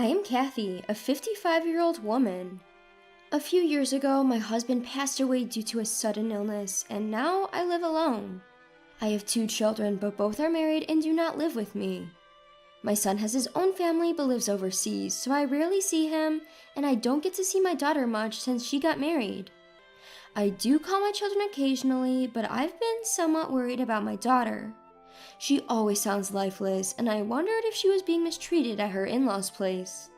I am Kathy, a 55-year-old woman. A few years ago, my husband passed away due to a sudden illness, and now I live alone. I have 2 children, but both are married and do not live with me. My son has his own family but lives overseas, so I rarely see him, and I don't get to see my daughter much since she got married. I do call my children occasionally, but I've been somewhat worried about my daughter. She always sounds lifeless, and I wondered if she was being mistreated at her in-laws' place.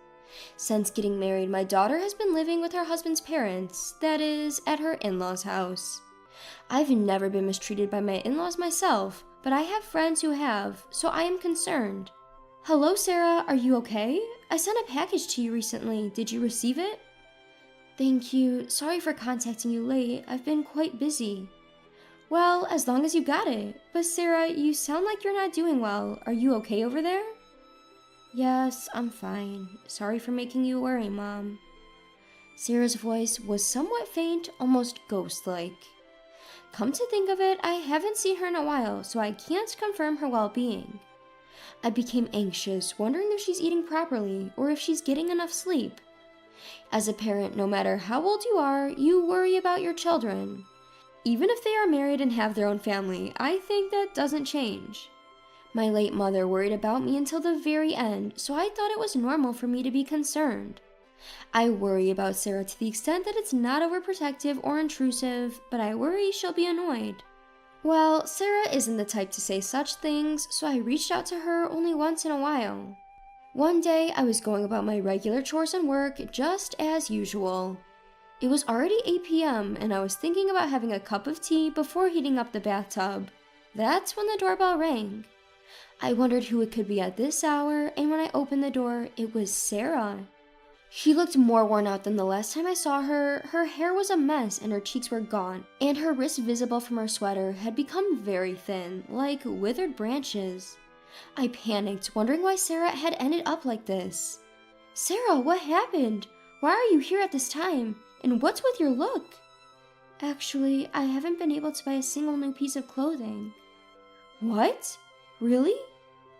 Since getting married, my daughter has been living with her husband's parents, that is, at her in-laws' house. I've never been mistreated by my in-laws myself, but I have friends who have, so I am concerned. Hello, Sarah, are you okay? I sent a package to you recently. Did you receive it? Thank you. Sorry for contacting you late. I've been quite busy. Well, as long as you got it. But Sarah, you sound like you're not doing well. Are you okay over there? Yes, I'm fine. Sorry for making you worry, Mom. Sarah's voice was somewhat faint, almost ghost-like. Come to think of it, I haven't seen her in a while, so I can't confirm her well-being. I became anxious, wondering if she's eating properly or if she's getting enough sleep. As a parent, no matter how old you are, you worry about your children. Even if they are married and have their own family, I think that doesn't change. My late mother worried about me until the very end, so I thought it was normal for me to be concerned. I worry about Sarah to the extent that it's not overprotective or intrusive, but I worry she'll be annoyed. Well, Sarah isn't the type to say such things, so I reached out to her only once in a while. One day, I was going about my regular chores and work just as usual. It was already 8 p.m. and I was thinking about having a cup of tea before heating up the bathtub. That's when the doorbell rang. I wondered who it could be at this hour, and when I opened the door, it was Sarah. She looked more worn out than the last time I saw her. Her hair was a mess and her cheeks were gone, and her wrists visible from her sweater had become very thin, like withered branches. I panicked, wondering why Sarah had ended up like this. Sarah, what happened? Why are you here at this time? And what's with your look? Actually, I haven't been able to buy a single new piece of clothing. What? Really?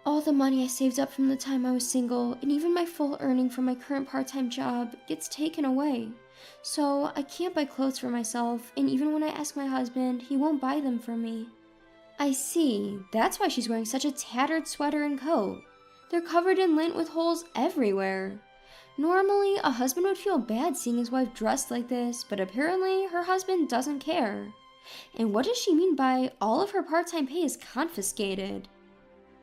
All the money I saved up from the time I was single, and even my full earning from my current part-time job, gets taken away. So I can't buy clothes for myself, and even when I ask my husband, he won't buy them for me. I see. That's why she's wearing such a tattered sweater and coat. They're covered in lint with holes everywhere. Normally, a husband would feel bad seeing his wife dressed like this, but apparently her husband doesn't care. And what does she mean by all of her part-time pay is confiscated?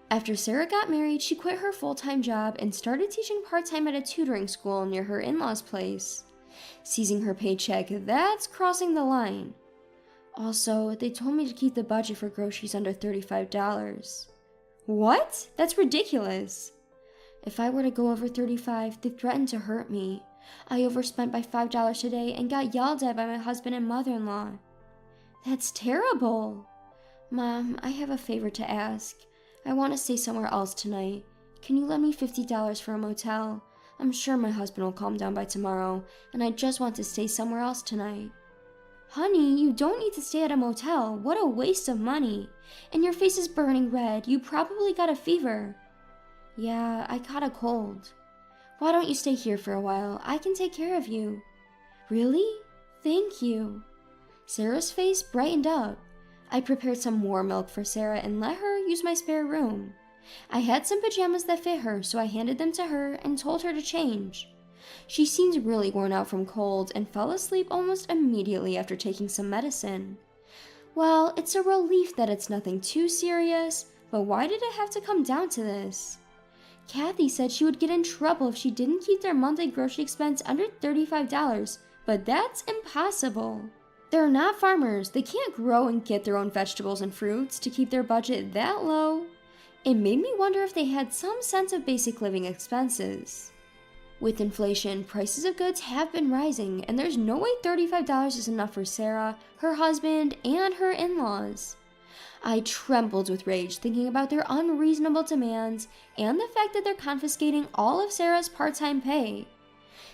After Sarah got married, she quit her full-time job and started teaching part-time at a tutoring school near her in-laws' place. Seizing her paycheck, that's crossing the line. Also, they told me to keep the budget for groceries under $35. What? That's ridiculous. If I were to go over $35, they threatened to hurt me. I overspent by $5 today and got yelled at by my husband and mother-in-law. That's terrible. Mom, I have a favor to ask. I want to stay somewhere else tonight. Can you lend me $50 for a motel? I'm sure my husband will calm down by tomorrow, and I just want to stay somewhere else tonight. Honey, you don't need to stay at a motel. What a waste of money. And your face is burning red. You probably got a fever. Yeah, I caught a cold. Why don't you stay here for a while? I can take care of you. Really? Thank you. Sarah's face brightened up. I prepared some warm milk for Sarah and let her use my spare room. I had some pajamas that fit her, so I handed them to her and told her to change. She seemed really worn out from cold and fell asleep almost immediately after taking some medicine. Well, it's a relief that it's nothing too serious, but why did it have to come down to this? Kathy said she would get in trouble if she didn't keep their monthly grocery expense under $35, but that's impossible. They're not farmers. They can't grow and get their own vegetables and fruits to keep their budget that low. It made me wonder if they had some sense of basic living expenses. With inflation, prices of goods have been rising, and there's no way $35 is enough for Sarah, her husband, and her in-laws. I trembled with rage thinking about their unreasonable demands and the fact that they're confiscating all of Sarah's part-time pay.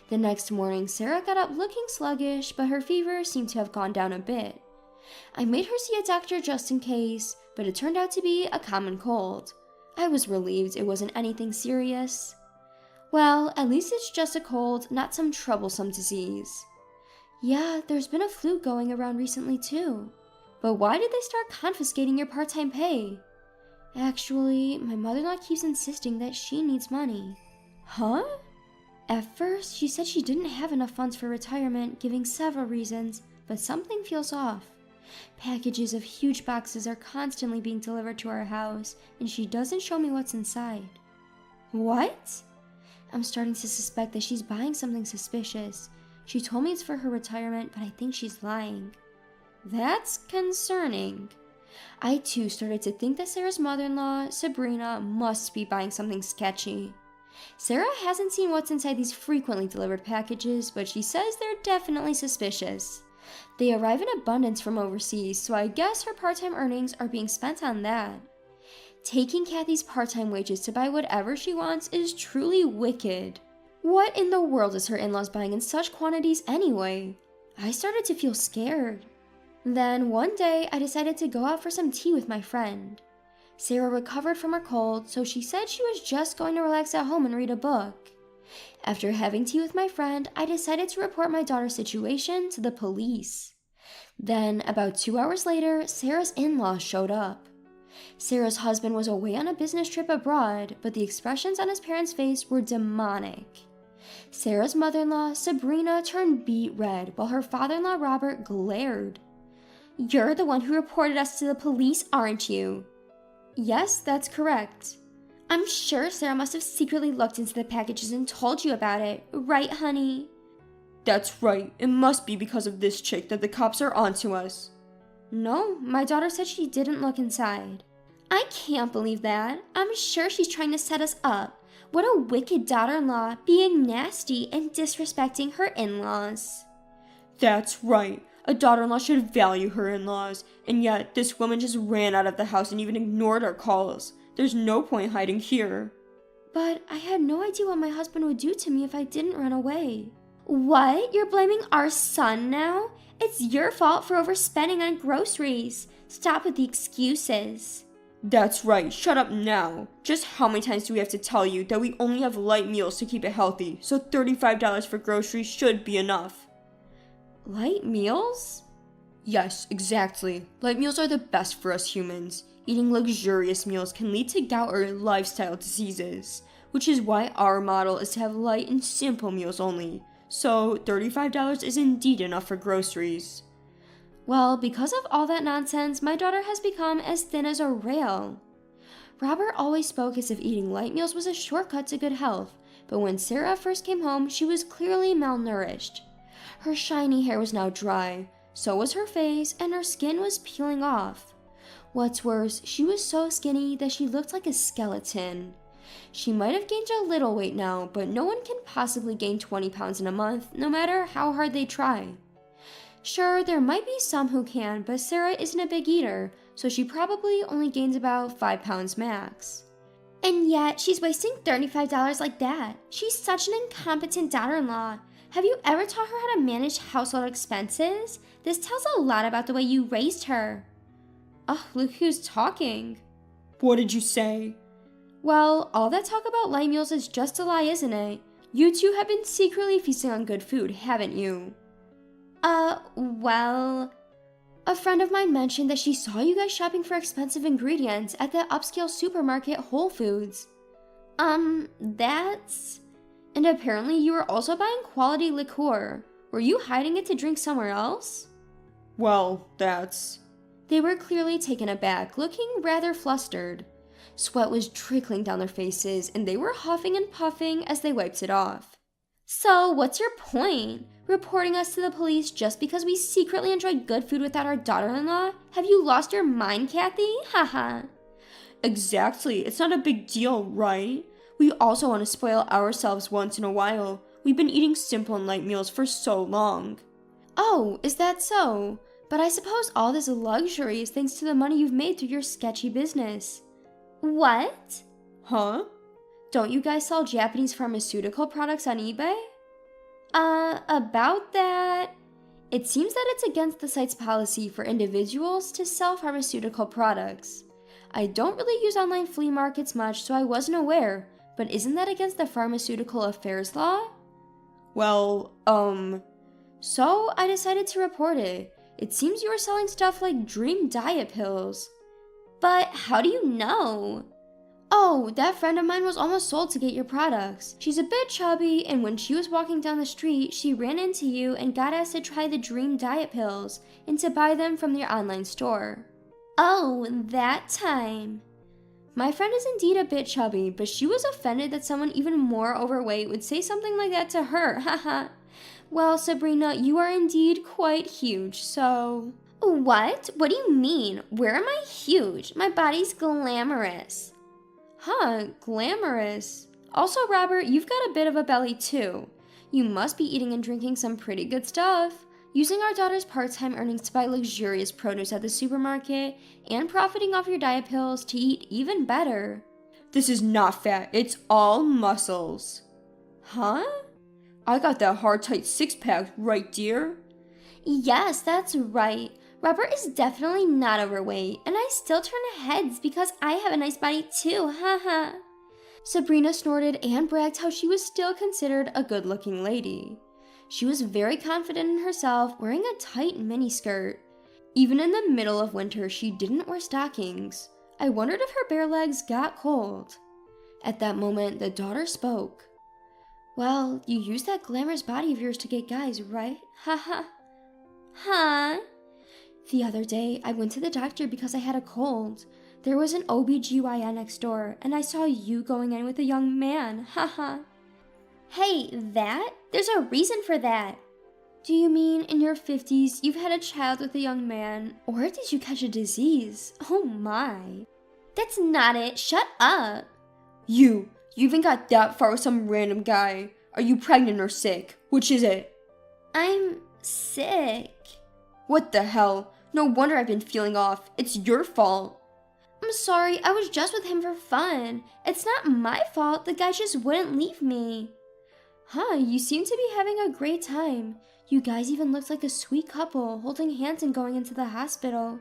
The next morning, Sarah got up looking sluggish, but her fever seemed to have gone down a bit. I made her see a doctor just in case, but it turned out to be a common cold. I was relieved it wasn't anything serious. Well, at least it's just a cold, not some troublesome disease. Yeah, there's been a flu going around recently too. But why did they start confiscating your part-time pay? Actually, my mother-in-law keeps insisting that she needs money. Huh? At first, she said she didn't have enough funds for retirement, giving several reasons, but something feels off. Packages of huge boxes are constantly being delivered to our house, and she doesn't show me what's inside. What? I'm starting to suspect that she's buying something suspicious. She told me it's for her retirement, but I think she's lying. That's concerning. I too started to think that Sarah's mother-in-law, Sabrina, must be buying something sketchy. Sarah hasn't seen what's inside these frequently delivered packages, but she says they're definitely suspicious. They arrive in abundance from overseas, so I guess her part-time earnings are being spent on that. Taking Kathy's part-time wages to buy whatever she wants is truly wicked. What in the world is her in-laws buying in such quantities anyway? I started to feel scared. Then one day, I decided to go out for some tea with my friend. Sarah recovered from her cold, so she said she was just going to relax at home and read a book. After having tea with my friend, I decided to report my daughter's situation to the police. Then, about 2 hours later, Sarah's in-laws showed up. Sarah's husband was away on a business trip abroad, but the expressions on his parents' face were demonic. Sarah's mother-in-law, Sabrina, turned beet red, while her father-in-law, Robert, glared. "You're the one who reported us to the police, aren't you?" "Yes, that's correct." "I'm sure Sarah must have secretly looked into the packages and told you about it, right, honey?" "That's right. It must be because of this chick that the cops are onto us." "No, my daughter said she didn't look inside." "I can't believe that. I'm sure she's trying to set us up. What a wicked daughter-in-law, being nasty and disrespecting her in-laws." "That's right. A daughter-in-law should value her in-laws, and yet this woman just ran out of the house and even ignored our calls. There's no point hiding here." "But I had no idea what my husband would do to me if I didn't run away." "What? You're blaming our son now? It's your fault for overspending on groceries. Stop with the excuses." "That's right. Shut up now. Just how many times do we have to tell you that we only have light meals to keep it healthy, so $35 for groceries should be enough." Light meals? Yes, exactly. Light meals are the best for us humans. Eating luxurious meals can lead to gout or lifestyle diseases, which is why our model is to have light and simple meals only. So $35 is indeed enough for groceries. Well, because of all that nonsense, my daughter has become as thin as a rail. Robert always spoke as if eating light meals was a shortcut to good health, but when Sarah first came home, she was clearly malnourished. Her shiny hair was now dry, so was her face, and her skin was peeling off. What's worse, she was so skinny that she looked like a skeleton. She might have gained a little weight now, but no one can possibly gain 20 pounds in a month, no matter how hard they try. Sure, there might be some who can, but Sarah isn't a big eater, so she probably only gains about 5 pounds max. And yet, she's wasting $35 like that. She's such an incompetent daughter-in-law. Have you ever taught her how to manage household expenses? This tells a lot about the way you raised her. Oh, look who's talking. What did you say? Well, all that talk about light meals is just a lie, isn't it? You two have been secretly feasting on good food, haven't you? Well... A friend of mine mentioned that she saw you guys shopping for expensive ingredients at the upscale supermarket Whole Foods. That's... And apparently you were also buying quality liqueur. Were you hiding it to drink somewhere else? Well, that's... They were clearly taken aback, looking rather flustered. Sweat was trickling down their faces, and they were huffing and puffing as they wiped it off. So, what's your point? Reporting us to the police just because we secretly enjoy good food without our daughter-in-law? Have you lost your mind, Kathy? Haha. Exactly. It's not a big deal, right? We also want to spoil ourselves once in a while. We've been eating simple and light meals for so long. Oh, is that so? But I suppose all this luxury is thanks to the money you've made through your sketchy business. What? Huh? Don't you guys sell Japanese pharmaceutical products on eBay? About that... It seems that it's against the site's policy for individuals to sell pharmaceutical products. I don't really use online flea markets much, so I wasn't aware, but isn't that against the pharmaceutical affairs law? Well, So I decided to report it. It seems you were selling stuff like dream diet pills. But how do you know? Oh, that friend of mine was almost sold to get your products. She's a bit chubby, and when she was walking down the street, she ran into you and got asked to try the dream diet pills and to buy them from your online store. Oh, that time. My friend is indeed a bit chubby, but she was offended that someone even more overweight would say something like that to her, haha. Well, Sabrina, you are indeed quite huge, so... What? What do you mean? Where am I huge? My body's glamorous. Glamorous. Also, Robert, you've got a bit of a belly too. You must be eating and drinking some pretty good stuff. Using our daughter's part-time earnings to buy luxurious produce at the supermarket and profiting off your diet pills to eat even better. This is not fat, it's all muscles. Huh? I got that hard tight six-pack, right, dear? Yes, that's right. Robert is definitely not overweight, and I still turn heads because I have a nice body too, haha. Sabrina snorted and bragged how she was still considered a good-looking lady. She was very confident in herself, wearing a tight miniskirt. Even in the middle of winter, she didn't wear stockings. I wondered if her bare legs got cold. At that moment, the daughter spoke. Well, you use that glamorous body of yours to get guys, right? Haha. Huh? The other day, I went to the doctor because I had a cold. There was an OBGYN next door, and I saw you going in with a young man, haha. Hey, that? There's a reason for that. Do you mean in your 50s you've had a child with a young man, or did you catch a disease? Oh my. That's not it, shut up. You even got that far with some random guy. Are you pregnant or sick? Which is it? I'm sick. What the hell? No wonder I've been feeling off. It's your fault. I'm sorry, I was just with him for fun. It's not my fault, the guy just wouldn't leave me. You seem to be having a great time. You guys even looked like a sweet couple, holding hands and going into the hospital.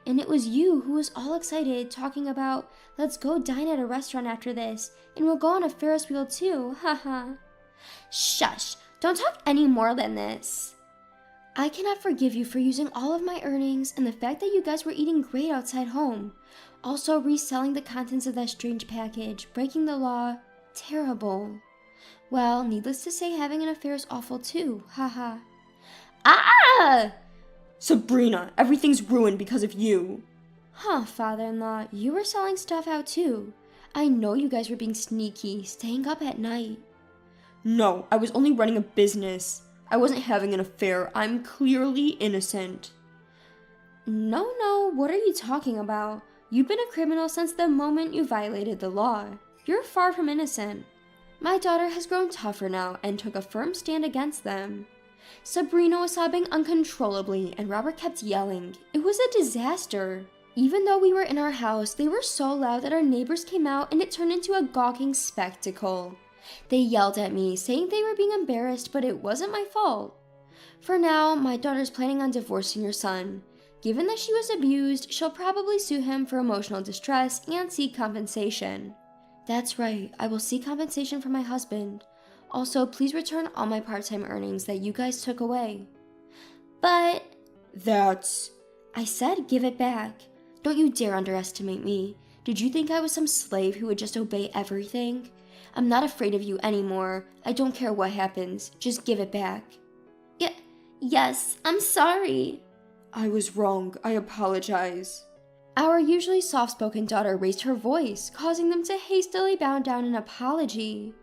And it was you who was all excited, talking about, let's go dine at a restaurant after this, and we'll go on a Ferris wheel too, haha. Shush, don't talk any more than this. I cannot forgive you for using all of my earnings and the fact that you guys were eating great outside home. Also reselling the contents of that strange package, breaking the law, terrible. Well, needless to say, having an affair is awful too, haha. Ah! Sabrina, everything's ruined because of you. Father-in-law, you were selling stuff out too. I know you guys were being sneaky, staying up at night. No, I was only running a business. I wasn't having an affair. I'm clearly innocent. No, what are you talking about? You've been a criminal since the moment you violated the law. You're far from innocent. My daughter has grown tougher now and took a firm stand against them. Sabrina was sobbing uncontrollably and Robert kept yelling. It was a disaster. Even though we were in our house, they were so loud that our neighbors came out and it turned into a gawking spectacle. They yelled at me, saying they were being embarrassed, but it wasn't my fault. For now, my daughter's planning on divorcing your son. Given that she was abused, she'll probably sue him for emotional distress and seek compensation. That's right, I will seek compensation from my husband. Also, please return all my part-time earnings that you guys took away. But... That's... I said give it back. Don't you dare underestimate me. Did you think I was some slave who would just obey everything? I'm not afraid of you anymore. I don't care what happens. Just give it back. Yes, I'm sorry. I was wrong. I apologize. Our usually soft-spoken daughter raised her voice, causing them to hastily bow down an apology.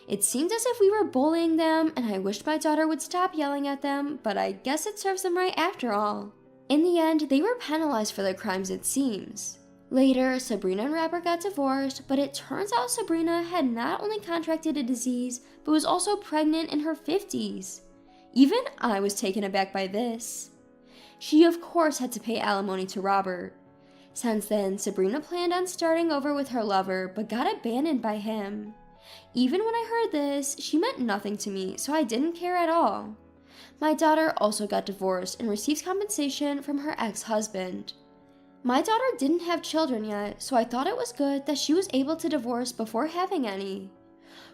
It seemed as if we were bullying them, and I wished my daughter would stop yelling at them, but I guess it serves them right after all. In the end, they were penalized for their crimes, it seems. Later, Sabrina and Robert got divorced, but it turns out Sabrina had not only contracted a disease, but was also pregnant in her 50s. Even I was taken aback by this. She of course had to pay alimony to Robert. Since then, Sabrina planned on starting over with her lover, but got abandoned by him. Even when I heard this, she meant nothing to me, so I didn't care at all. My daughter also got divorced and receives compensation from her ex-husband. My daughter didn't have children yet, so I thought it was good that she was able to divorce before having any.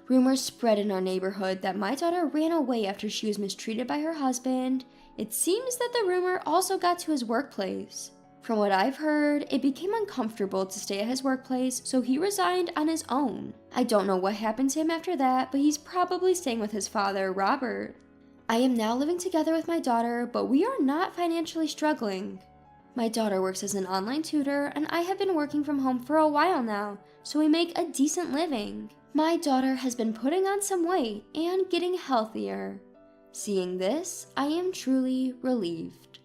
Rumors spread in our neighborhood that my daughter ran away after she was mistreated by her husband. It seems that the rumor also got to his workplace. From what I've heard, it became uncomfortable to stay at his workplace, so he resigned on his own. I don't know what happened to him after that, but he's probably staying with his father, Robert. I am now living together with my daughter, but we are not financially struggling. My daughter works as an online tutor, and I have been working from home for a while now, so we make a decent living. My daughter has been putting on some weight and getting healthier. Seeing this, I am truly relieved.